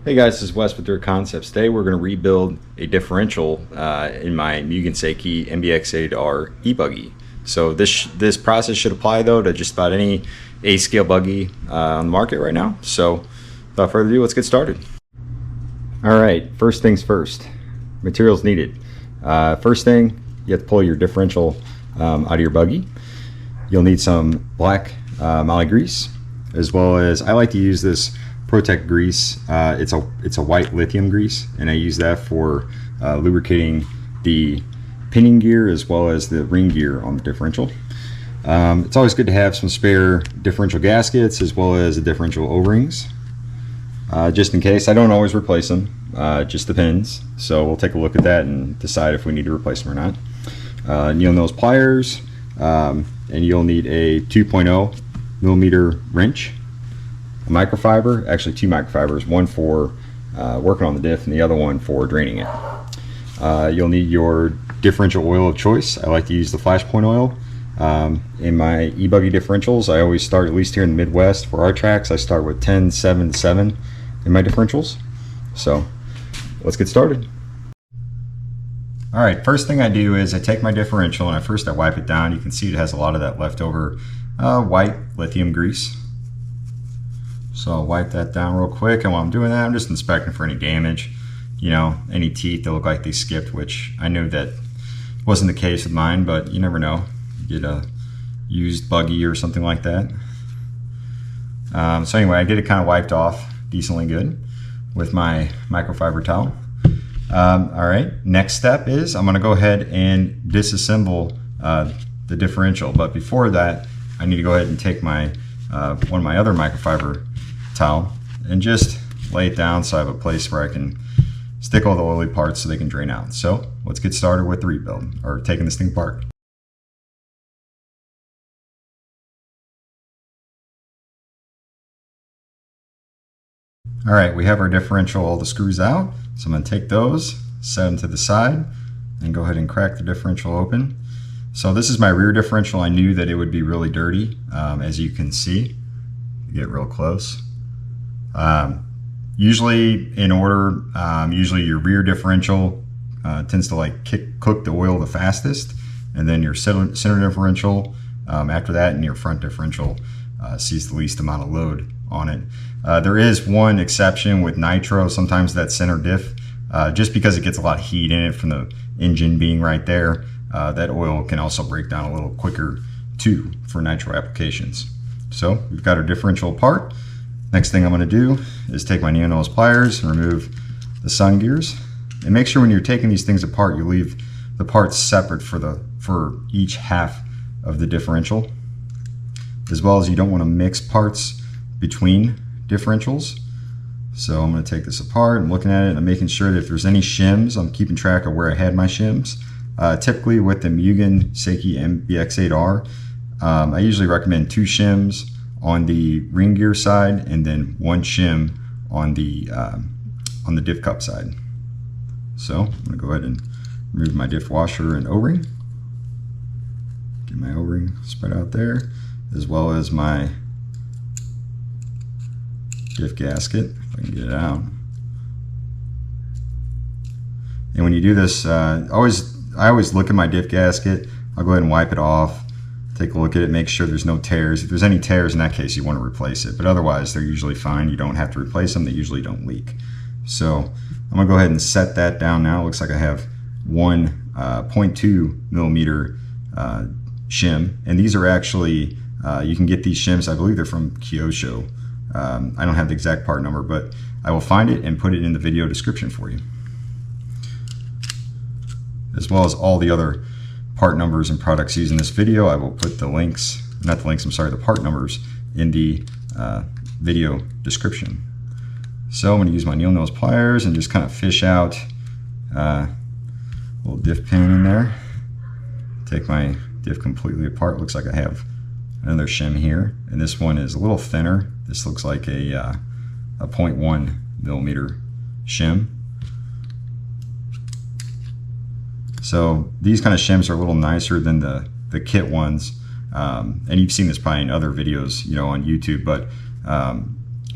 Hey guys, this is Wes with Dirt Concepts. Today we're going to rebuild a differential in my Mugen Seiki MBX8R e-buggy. So this process should apply though to just about any A-scale buggy on the market right now. So without further ado, let's get started. Alright, first things first. Materials needed. First thing, you have to pull your differential out of your buggy. You'll need some black moly grease, as well as I like to use this ProTek grease. It's a white lithium grease, and I use that for lubricating the pinion gear as well as the ring gear on the differential. It's always good to have some spare differential gaskets as well as the differential O-rings, just in case. I don't always replace them, it just depends. So we'll take a look at that and decide if we need to replace them or not. You'll need those pliers, and you'll need a 2.0 millimeter wrench, a microfiber, actually two microfibers, one for working on the diff and the other one for draining it. You'll need your differential oil of choice. I like to use the Flashpoint oil. In my e-buggy differentials, I always start, at least here in the Midwest for our tracks, I start with 10, 7, 7 in my differentials. So let's get started. Alright, first thing I do is I take my differential and I wipe it down. You can see it has a lot of that leftover white lithium grease. So I'll wipe that down real quick, and while I'm doing that, I'm just inspecting for any damage, any teeth that look like they skipped, which I knew that wasn't the case with mine, but you never know. You get a used buggy or something like that. So anyway, I get it kind of wiped off decently good with my microfiber towel. Alright, next step is I'm going to go ahead and disassemble the differential, but before that I need to go ahead and take my one of my other microfiber towel and just lay it down so I have a place where I can stick all the oily parts so they can drain out. So let's get started with the rebuild, or taking this thing apart. Alright, we have our differential, all the screws out, so I'm going to take those, set them to the side, and go ahead and crack the differential open. So this is my rear differential. I knew that it would be really dirty, as you can see. Get real close. Usually in order, usually your rear differential tends to cook the oil the fastest, and then your center differential after that, and your front differential sees the least amount of load on it. There is one exception with nitro. Sometimes that center diff, just because it gets a lot of heat in it from the engine being right there, that oil can also break down a little quicker too for nitro applications. So we've got our differential apart. Next thing I'm going to do is take my nose pliers and remove the sun gears. And make sure when you're taking these things apart, you leave the parts separate for each half of the differential, as well as you don't want to mix parts between differentials. So I'm going to take this apart. I'm looking at it and I'm making sure that if there's any shims, I'm keeping track of where I had my shims. Typically with the Mugen Seiki MBX8R, I usually recommend 2 shims on the ring gear side and then 1 shim on the diff cup side. So I'm going to go ahead and remove my diff washer and O-ring. Get my O-ring spread out there, as well as my diff gasket, if I can get it out. And when you do this, I always look at my diff gasket. I'll go ahead and wipe it off, take a look at it, make sure there's no tears. If there's any tears, in that case you want to replace it, but otherwise they're usually fine. You don't have to replace them. They usually don't leak. So I'm going to go ahead and set that down now. It looks like I have one 0.2 millimeter shim, and these are actually, you can get these shims, I believe they're from Kyosho. I don't have the exact part number, but I will find it and put it in the video description for you, as well as all the other part numbers and products used in this video. I will put the links, not the links, I'm sorry, the part numbers in the video description. So I'm going to use my needle nose pliers and just kind of fish out a little diff pin in there. Take my diff completely apart. Looks like I have another shim here, and this one is a little thinner. This looks like a 0.1 millimeter shim. So these kind of shims are a little nicer than the kit ones, and you've seen this probably in other videos, on YouTube. But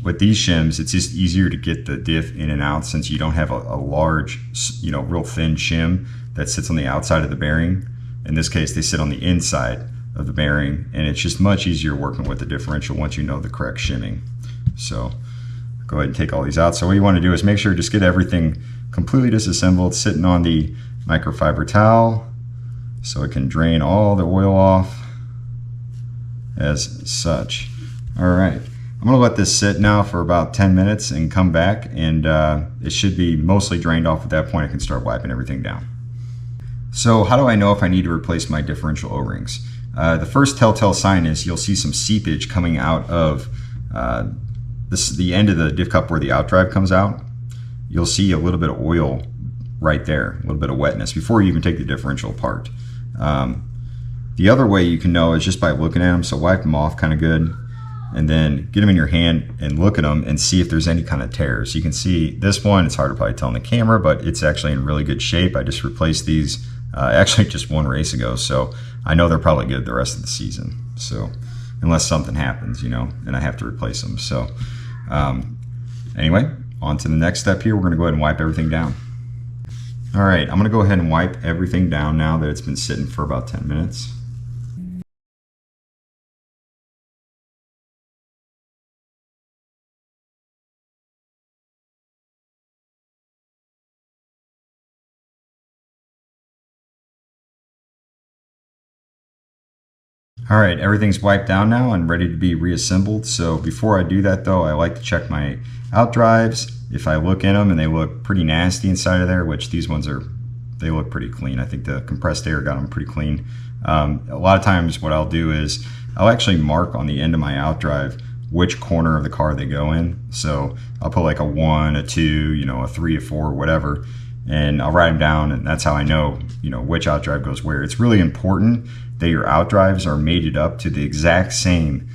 with these shims, it's just easier to get the diff in and out since you don't have a large, real thin shim that sits on the outside of the bearing. In this case, they sit on the inside of the bearing, and it's just much easier working with the differential once you know the correct shimming. So go ahead and take all these out. So what you want to do is make sure just get everything completely disassembled, sitting on the microfiber towel so it can drain all the oil off as such. All right, I'm gonna let this sit now for about 10 minutes and come back, and it should be mostly drained off at that point. I can start wiping everything down. So how do I know if I need to replace my differential O-rings? The first telltale sign is you'll see some seepage coming out of the end of the diff cup where the outdrive comes out. You'll see a little bit of oil right there, a little bit of wetness before you even take the differential apart. The other way you can know is just by looking at them. So wipe them off kind of good, and then get them in your hand and look at them and see if there's any kind of tears. You can see this one, it's hard to probably tell on the camera, but it's actually in really good shape. I just replaced these actually just one race ago, so I know they're probably good the rest of the season. So unless something happens, and I have to replace them. So anyway, on to the next step here. We're gonna go ahead and wipe everything down. All right, I'm gonna go ahead and wipe everything down now that it's been sitting for about 10 minutes. All right, everything's wiped down now and ready to be reassembled. So before I do that though, I like to check my outdrives. If I look in them and they look pretty nasty inside of there, which these ones they look pretty clean. I think the compressed air got them pretty clean. A lot of times what I'll do is I'll actually mark on the end of my outdrive which corner of the car they go in. So I'll put like a 1, a 2, a 3, a 4, whatever, and I'll write them down, and that's how I know, which outdrive goes where. It's really important that your outdrives are mated up to the exact same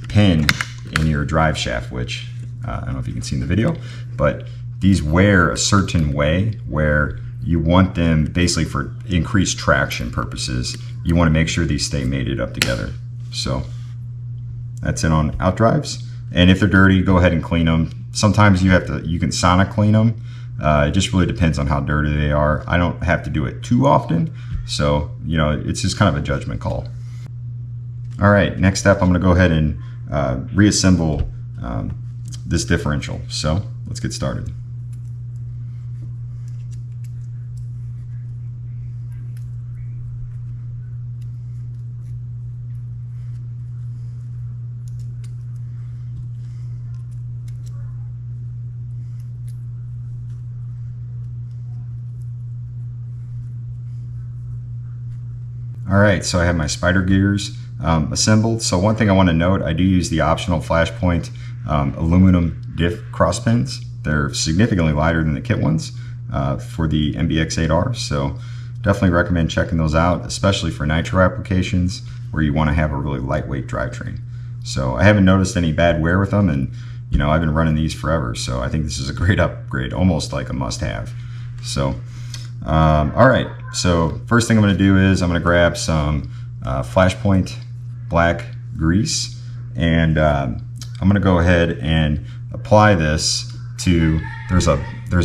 pin in your drive shaft, which I don't know if you can see in the video, but these wear a certain way where you want them basically for increased traction purposes. You want to make sure these stay mated up together. So that's it on outdrives. And if they're dirty, go ahead and clean them. Sometimes you can sonic clean them. It just really depends on how dirty they are. I don't have to do it too often, so it's just kind of a judgment call. All right, next step, I'm going to go ahead and reassemble this differential. So let's get started. All right, so I have my spider gears assembled. So one thing I want to note, I do use the optional Flashpoint aluminum diff cross pins. They're significantly lighter than the kit ones for the MBX8R, so definitely recommend checking those out, especially for nitro applications where you want to have a really lightweight drivetrain. So I haven't noticed any bad wear with them, and I've been running these forever, so I think this is a great upgrade, almost like a must-have. So all right, so first thing I'm going to do is I'm going to grab some Flashpoint black grease, and I'm going to go ahead and apply this to, there's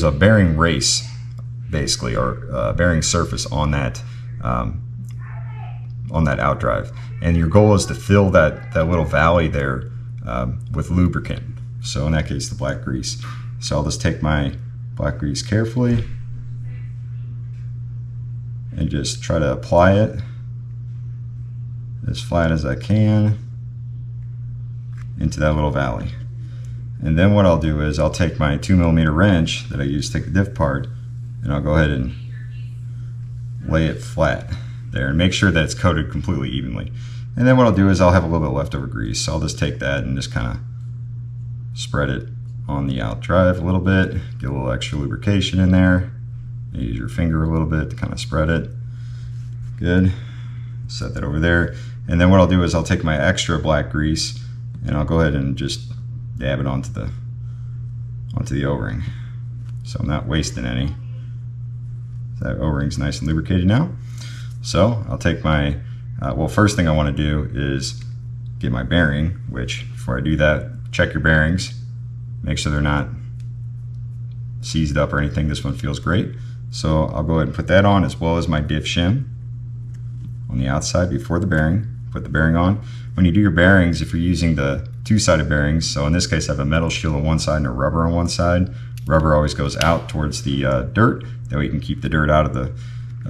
a bearing race basically, or bearing surface on that outdrive, and your goal is to fill that little valley there with lubricant. So in that case, the black grease. So I'll just take my black grease carefully and just try to apply it as flat as I can into that little valley. And then what I'll do is I'll take my 2mm wrench that I use to take the diff apart, and I'll go ahead and lay it flat there and make sure that it's coated completely evenly. And then what I'll do is I'll have a little bit leftover grease, so I'll just take that and just kind of spread it on the outdrive a little bit, get a little extra lubrication in there. Use your finger a little bit to kind of spread it. Good. Set that over there. And then what I'll do is I'll take my extra black grease and I'll go ahead and just dab it onto the O-ring. So I'm not wasting any. That O-ring's nice and lubricated now. So I'll take my, well, first thing I want to do is get my bearing, which before I do that, check your bearings. make sure they're not seized up or anything. This one feels great. So I'll go ahead and put that on, as well as my Diff Shim on the outside before the bearing. Put the bearing on. When you do your bearings, if you're using the two-sided bearings, so in this case I have a metal shield on one side and a rubber on one side, rubber always goes out towards the dirt, that way you can keep the dirt out of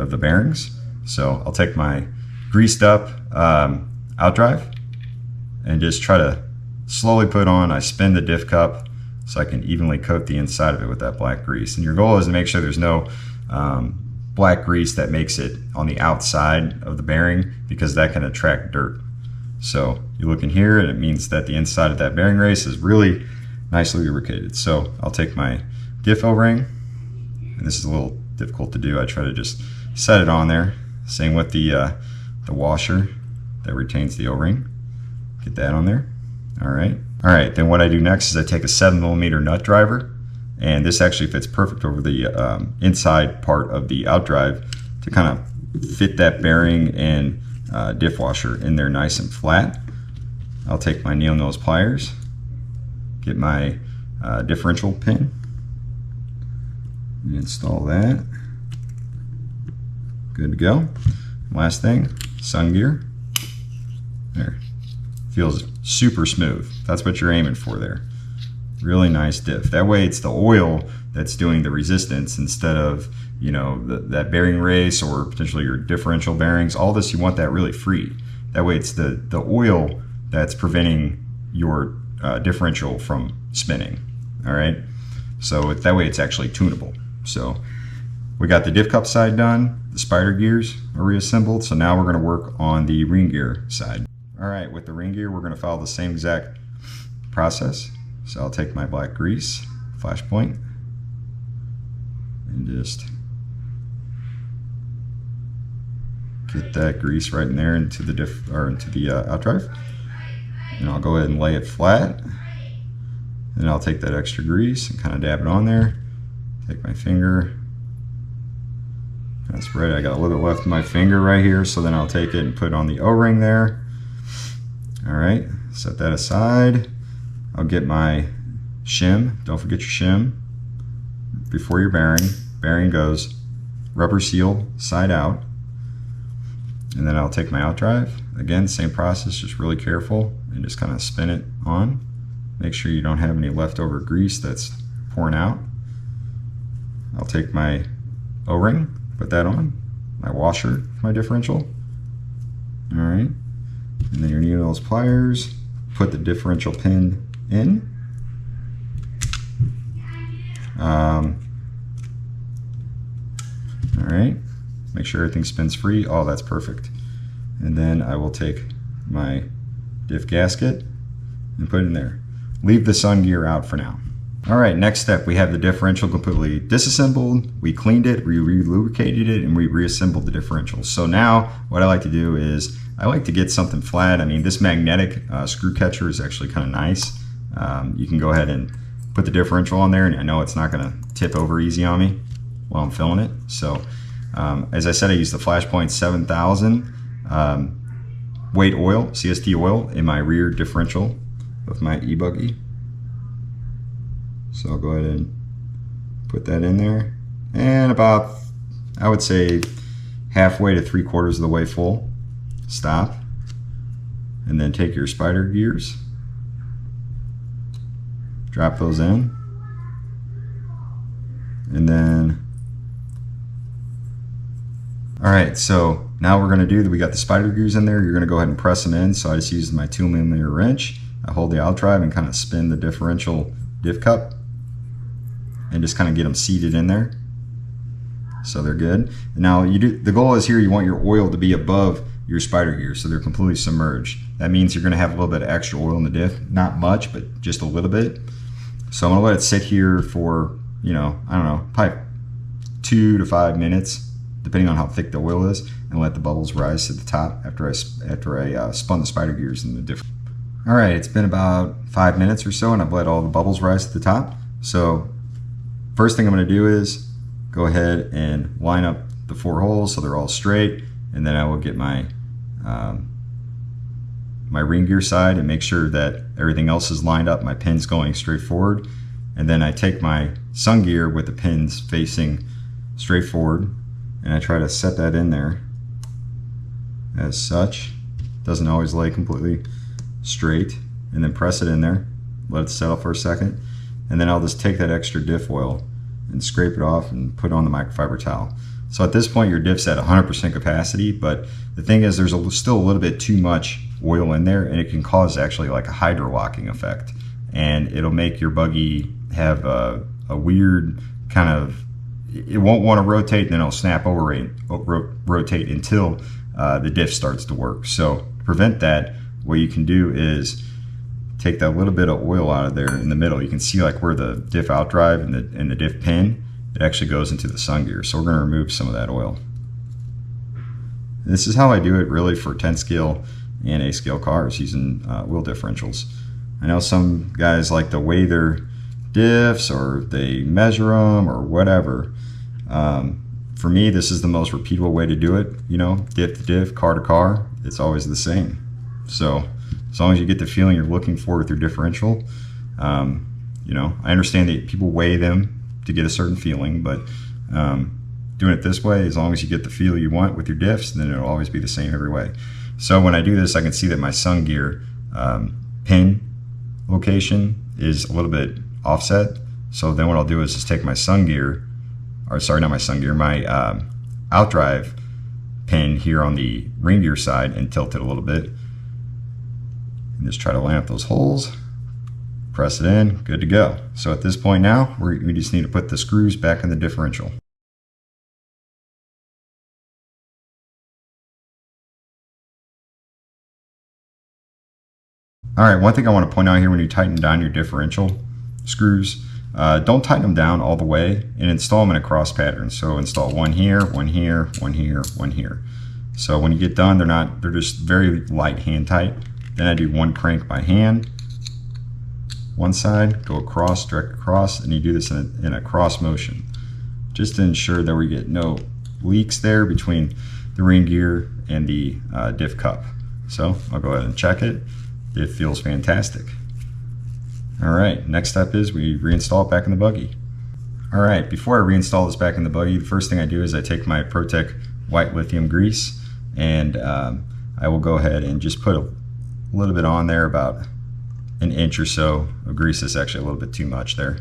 the bearings. So I'll take my greased up outdrive and just try to slowly put on. I spin the diff cup so I can evenly coat the inside of it with that black grease. And your goal is to make sure there's no black grease that makes it on the outside of the bearing, because that can attract dirt. So you look in here and it means that the inside of that bearing race is really nicely lubricated. So I'll take my Diff O-Ring, and this is a little difficult to do. I try to just set it on there. Same with the washer that retains the O-Ring. Get that on there. All right, then what I do next is I take a 7mm nut driver, and this actually fits perfect over the inside part of the outdrive to kind of fit that bearing and diff washer in there nice and flat. I'll take my nail nose pliers, get my differential pin, and install that. Good to go. Last thing, sun gear. There. Feels super smooth. That's what you're aiming for there. Really nice diff. That way it's the oil that's doing the resistance instead of, you know, that bearing race or potentially your differential bearings. All this, you want that really free. That way it's the oil that's preventing your differential from spinning. All right. So that way it's actually tunable. So we got the diff cup side done. The spider gears are reassembled. So now we're going to work on the ring gear side. All right, with the ring gear, we're going to follow the same exact process. So I'll take my black grease, flash point, and just get that grease right in there into the outdrive. And I'll go ahead and lay it flat. Then I'll take that extra grease and kind of dab it on there. Take my finger, kind of spread it. I got a little bit left in my finger right here, so then I'll take it and put it on the O-ring there. All right, set that aside. I'll get my shim. Don't forget your shim before your bearing. Bearing goes rubber seal side out. And then I'll take my outdrive. Again, same process, just really careful and just kind of spin it on. Make sure you don't have any leftover grease that's pouring out. I'll take my O-ring, put that on. My washer, my differential. All right. And then you need those pliers, put the differential pin in. All right, make sure everything spins free. Oh, that's perfect. And then I will take my diff gasket and put it in there. Leave the sun gear out for now. All right, next step, we have the differential completely disassembled. We cleaned it, we re-lubricated it, and we reassembled the differential. So now what I like to do is I like to get something flat. I mean, this magnetic screw catcher is actually kind of nice. You can go ahead and put the differential on there, and I know it's not going to tip over easy on me while I'm filling it. So as I said, I use the Flashpoint 7000 weight oil, CST oil, in my rear differential of my e-buggy. So I'll go ahead and put that in there, and about, I would say, halfway to 3/4 of the way full. Stop, and then take your spider gears, drop those in, and then, all right, so now we're going to do, we got the spider gears in there, you're going to go ahead and press them in. So I just use my 2mm wrench, I hold the outdrive and kind of spin the differential diff cup and just kind of get them seated in there so they're good. Now the goal is here, you want your oil to be above your spider gears so they're completely submerged. That means you're going to have a little bit of extra oil in the diff, not much, but just a little bit. So I'm going to let it sit here for, you know, I don't know, probably 2 to 5 minutes, depending on how thick the oil is, and let the bubbles rise to the top after I spun the spider gears in the diff. All right, it's been about 5 minutes or so, and I've let all the bubbles rise to the top. So first thing I'm going to do is go ahead and line up the 4 holes so they're all straight, and then I will get my my ring gear side and make sure that everything else is lined up. My pin's going straight forward. And then I take my sun gear with the pins facing straight forward, and I try to set that in there as such. Doesn't always lay completely straight, and then press it in there, let it settle for a second, and then I'll just take that extra diff oil and scrape it off and put it on the microfiber towel. So at this point your diff's at 100% capacity, but the thing is there's still a little bit too much oil in there, and it can cause actually like a hydro locking effect, and it'll make your buggy have a weird kind of, it won't want to rotate, and then it'll snap over rotate until the diff starts to work. So to prevent that, what you can do is take that little bit of oil out of there in the middle. You can see like where the diff outdrive and the diff pin, it actually goes into the sun gear. So we're going to remove some of that oil. And this is how I do it really for 10 scale and 8 scale cars using wheel differentials. I know some guys like to weigh their diffs, or they measure them, or whatever. For me, this is the most repeatable way to do it. You know, diff to diff, car to car, it's always the same. So as long as you get the feeling you're looking for with your differential, you know, I understand that people weigh them to get a certain feeling, but doing it this way, as long as you get the feel you want with your diffs, then it'll always be the same every way. So when I do this, I can see that my sun gear pin location is a little bit offset. So then what I'll do is just take my sun gear, or sorry, not my sun gear, my outdrive pin here on the ring gear side, and tilt it a little bit, and just try to line up those holes, press it in, good to go. So at this point now, we just need to put the screws back in the differential. All right, one thing I want to point out here, when you tighten down your differential screws, don't tighten them down all the way, and install them in a cross pattern. So install one here, one here, one here, one here. So when you get done, they're just very light hand tight. Then I do one crank by hand, one side, go across, direct across, and you do this in a cross motion, just to ensure that we get no leaks there between the ring gear and the diff cup. So I'll go ahead and check it. It feels fantastic. All right, next step is we reinstall it back in the buggy. All right, before I reinstall this back in the buggy, the first thing I do is I take my ProTek white lithium grease, and I will go ahead and just put a little bit on there, about an inch or so of grease. Is actually a little bit too much there.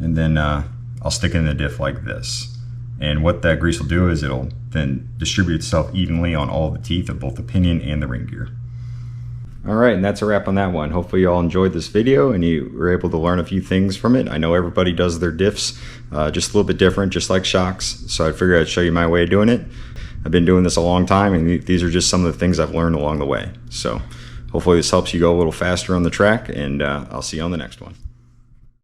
And then I'll stick it in the diff like this. And what that grease will do is it'll then distribute itself evenly on all the teeth of both the pinion and the ring gear. All right, and that's a wrap on that one. Hopefully you all enjoyed this video and you were able to learn a few things from it. I know everybody does their diffs just a little bit different, just like shocks. So I figured I'd show you my way of doing it. I've been doing this a long time, and these are just some of the things I've learned along the way. So hopefully this helps you go a little faster on the track, and I'll see you on the next one.